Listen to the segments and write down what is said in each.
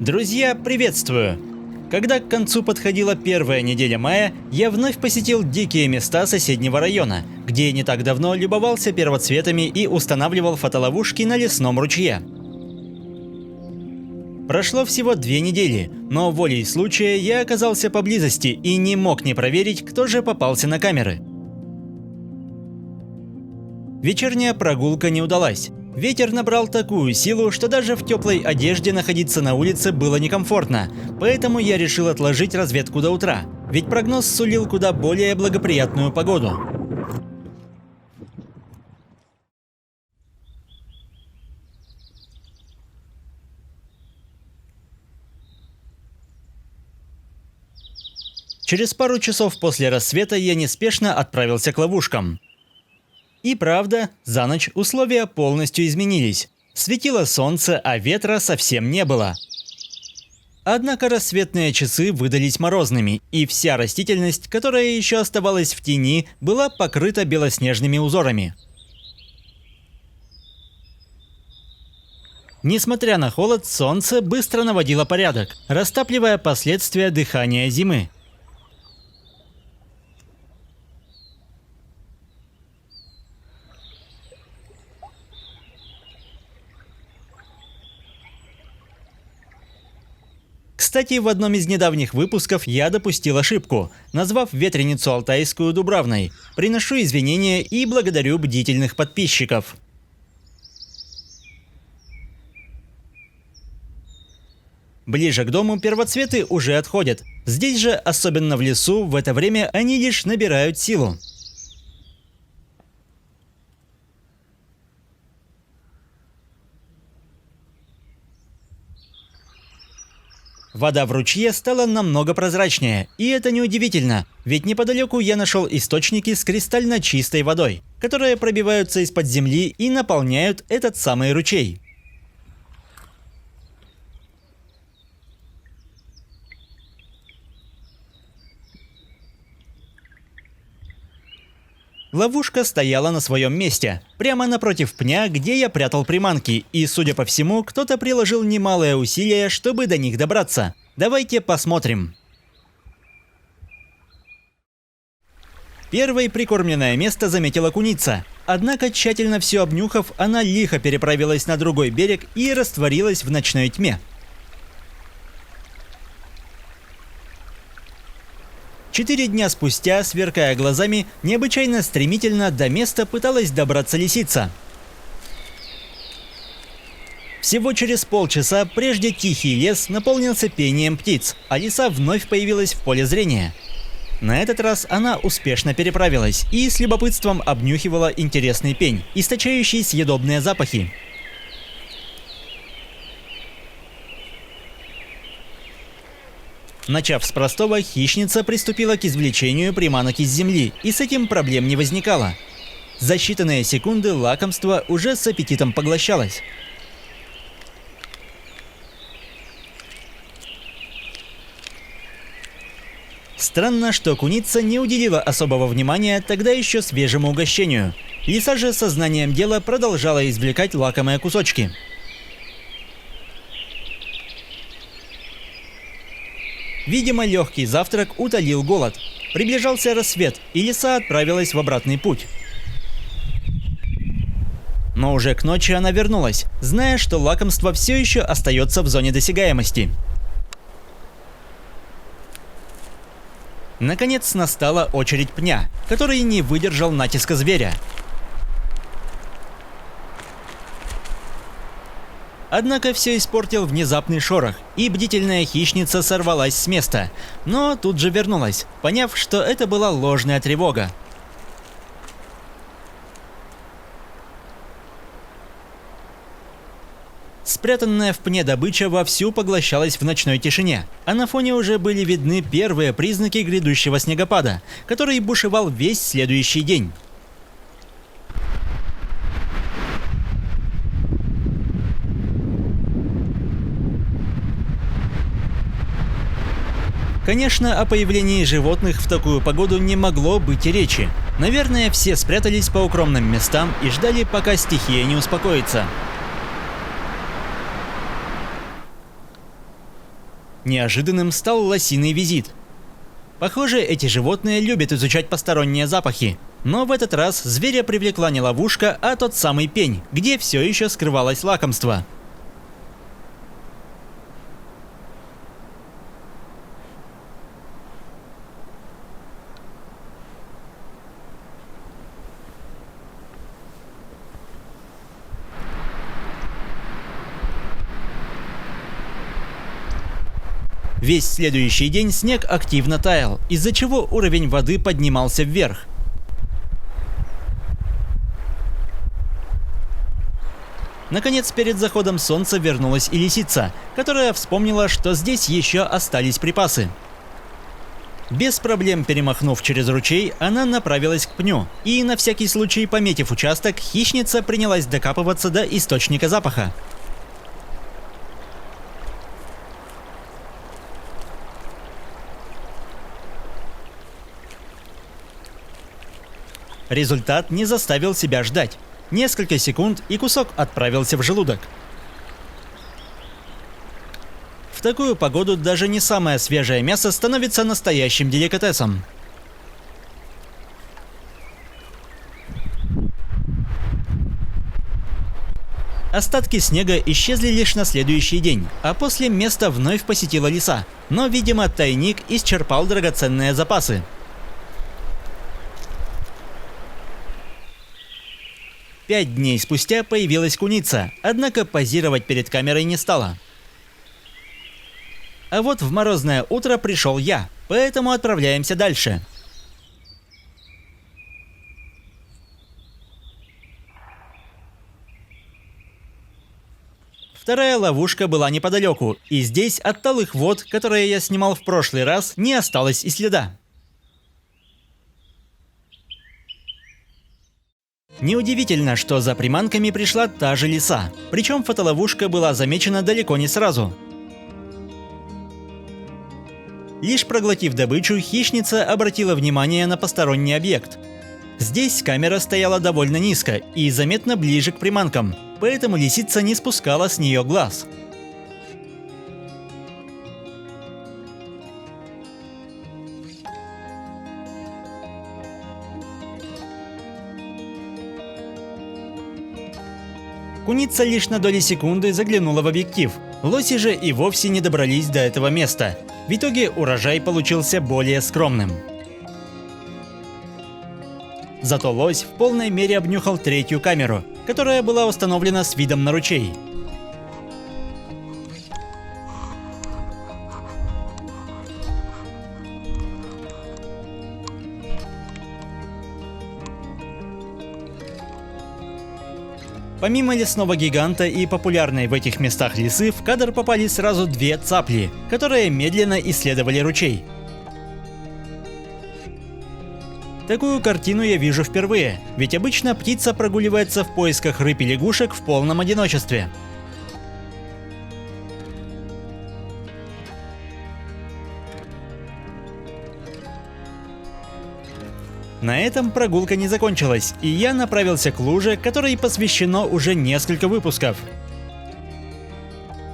Друзья, приветствую! Когда к концу подходила первая неделя мая, я вновь посетил дикие места соседнего района, где не так давно любовался первоцветами и устанавливал фотоловушки на лесном ручье. Прошло всего 2 недели, но волей случая я оказался поблизости и не мог не проверить, кто же попался на камеры. Вечерняя прогулка не удалась. Ветер набрал такую силу, что даже в теплой одежде находиться на улице было некомфортно, поэтому я решил отложить разведку до утра, ведь прогноз сулил куда более благоприятную погоду. Через пару часов после рассвета я неспешно отправился к ловушкам. И правда, за ночь условия полностью изменились. Светило солнце, а ветра совсем не было. Однако рассветные часы выдались морозными, и вся растительность, которая еще оставалась в тени, была покрыта белоснежными узорами. Несмотря на холод, солнце быстро наводило порядок, растапливая последствия дыхания зимы. Кстати, в одном из недавних выпусков я допустил ошибку, назвав ветреницу алтайскую Дубравной. Приношу извинения и благодарю бдительных подписчиков. Ближе к дому первоцветы уже отходят. Здесь же, особенно в лесу, в это время они лишь набирают силу. Вода в ручье стала намного прозрачнее, и это неудивительно, ведь неподалеку я нашел источники с кристально чистой водой, которые пробиваются из-под земли и наполняют этот самый ручей. Ловушка стояла на своем месте, прямо напротив пня, где я прятал приманки, и, судя по всему, кто-то приложил немалое усилие, чтобы до них добраться. Давайте посмотрим. Первой прикормленное место заметила куница. Однако, тщательно все обнюхав, она лихо переправилась на другой берег и растворилась в ночной тьме. 4 дня спустя, сверкая глазами, необычайно стремительно до места пыталась добраться лисица. Всего через полчаса прежде тихий лес наполнился пением птиц, а лиса вновь появилась в поле зрения. На этот раз она успешно переправилась и с любопытством обнюхивала интересный пень, источающий съедобные запахи. Начав с простого, хищница приступила к извлечению приманок из земли, и с этим проблем не возникало. За считанные секунды лакомство уже с аппетитом поглощалось. Странно, что куница не уделила особого внимания тогда еще свежему угощению. Лиса же сознанием дела продолжала извлекать лакомые кусочки. Видимо, легкий завтрак утолил голод. Приближался рассвет, и лиса отправилась в обратный путь. Но уже к ночи она вернулась, зная, что лакомство все еще остается в зоне досягаемости. Наконец настала очередь пня, который не выдержал натиска зверя. Однако все испортил внезапный шорох, и бдительная хищница сорвалась с места, но тут же вернулась, поняв, что это была ложная тревога. Спрятанная в пне добыча вовсю поглощалась в ночной тишине, а на фоне уже были видны первые признаки грядущего снегопада, который бушевал весь следующий день. Конечно, о появлении животных в такую погоду не могло быть и речи. Наверное, все спрятались по укромным местам и ждали, пока стихия не успокоится. Неожиданным стал лосиный визит. Похоже, эти животные любят изучать посторонние запахи. Но в этот раз зверя привлекла не ловушка, а тот самый пень, где все еще скрывалось лакомство. Весь следующий день снег активно таял, из-за чего уровень воды поднимался вверх. Наконец, перед заходом солнца вернулась и лисица, которая вспомнила, что здесь еще остались припасы. Без проблем перемахнув через ручей, она направилась к пню, и на всякий случай, пометив участок, хищница принялась докапываться до источника запаха. Результат не заставил себя ждать. Несколько секунд, и кусок отправился в желудок. В такую погоду даже не самое свежее мясо становится настоящим деликатесом. Остатки снега исчезли лишь на следующий день, а после место вновь посетила лиса. Но, видимо, тайник исчерпал драгоценные запасы. Пять дней спустя появилась куница, однако позировать перед камерой не стала. А вот в морозное утро пришел я, поэтому отправляемся дальше. Вторая ловушка была неподалеку, и здесь от талых вод, которые я снимал в прошлый раз, не осталось и следа. Неудивительно, что за приманками пришла та же лиса, причем фотоловушка была замечена далеко не сразу. Лишь проглотив добычу, хищница обратила внимание на посторонний объект. Здесь камера стояла довольно низко и заметно ближе к приманкам, поэтому лисица не спускала с нее глаз. Куница лишь на доли секунды заглянула в объектив. Лоси же и вовсе не добрались до этого места. В итоге урожай получился более скромным. Зато лось в полной мере обнюхал третью камеру, которая была установлена с видом на ручей. Помимо лесного гиганта и популярной в этих местах лисы, в кадр попали сразу две цапли, которые медленно исследовали ручей. Такую картину я вижу впервые, ведь обычно птица прогуливается в поисках рыб и лягушек в полном одиночестве. На этом прогулка не закончилась, и я направился к луже, которой посвящено уже несколько выпусков.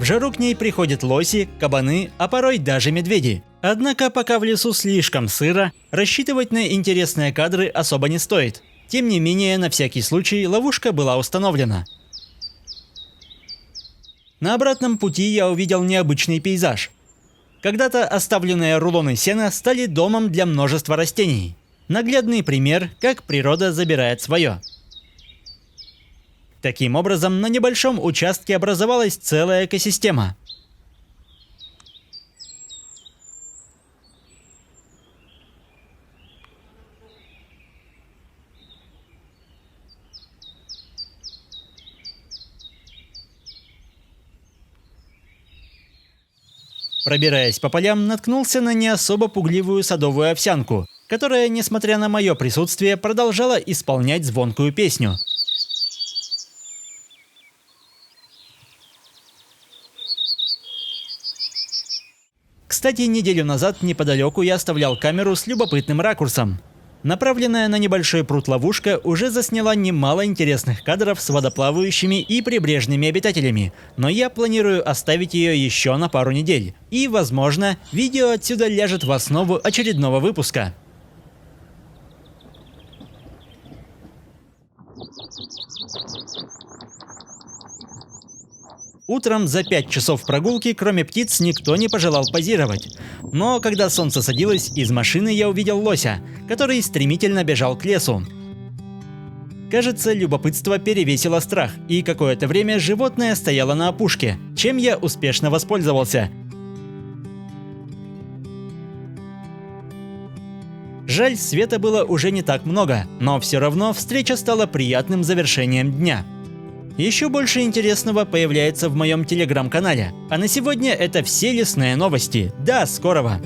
В жару к ней приходят лоси, кабаны, а порой даже медведи. Однако пока в лесу слишком сыро, рассчитывать на интересные кадры особо не стоит. Тем не менее, на всякий случай ловушка была установлена. На обратном пути я увидел необычный пейзаж. Когда-то оставленные рулоны сена стали домом для множества растений. Наглядный пример, как природа забирает свое. Таким образом, на небольшом участке образовалась целая экосистема. Пробираясь по полям, наткнулся на не особо пугливую садовую овсянку, которая, несмотря на мое присутствие, продолжала исполнять звонкую песню. Кстати, неделю назад неподалеку я оставлял камеру с любопытным ракурсом. Направленная на небольшой пруд ловушка уже засняла немало интересных кадров с водоплавающими и прибрежными обитателями, но я планирую оставить ее еще на пару недель. И, возможно, видео отсюда ляжет в основу очередного выпуска. Утром за 5 часов прогулки, кроме птиц, никто не пожелал позировать. Но когда солнце садилось, из машины я увидел лося, который стремительно бежал к лесу. Кажется, любопытство перевесило страх, и какое-то время животное стояло на опушке, чем я успешно воспользовался. Жаль, света было уже не так много, но все равно встреча стала приятным завершением дня. Еще больше интересного появляется в моем телеграм-канале. А на сегодня это все лесные новости. До скорого!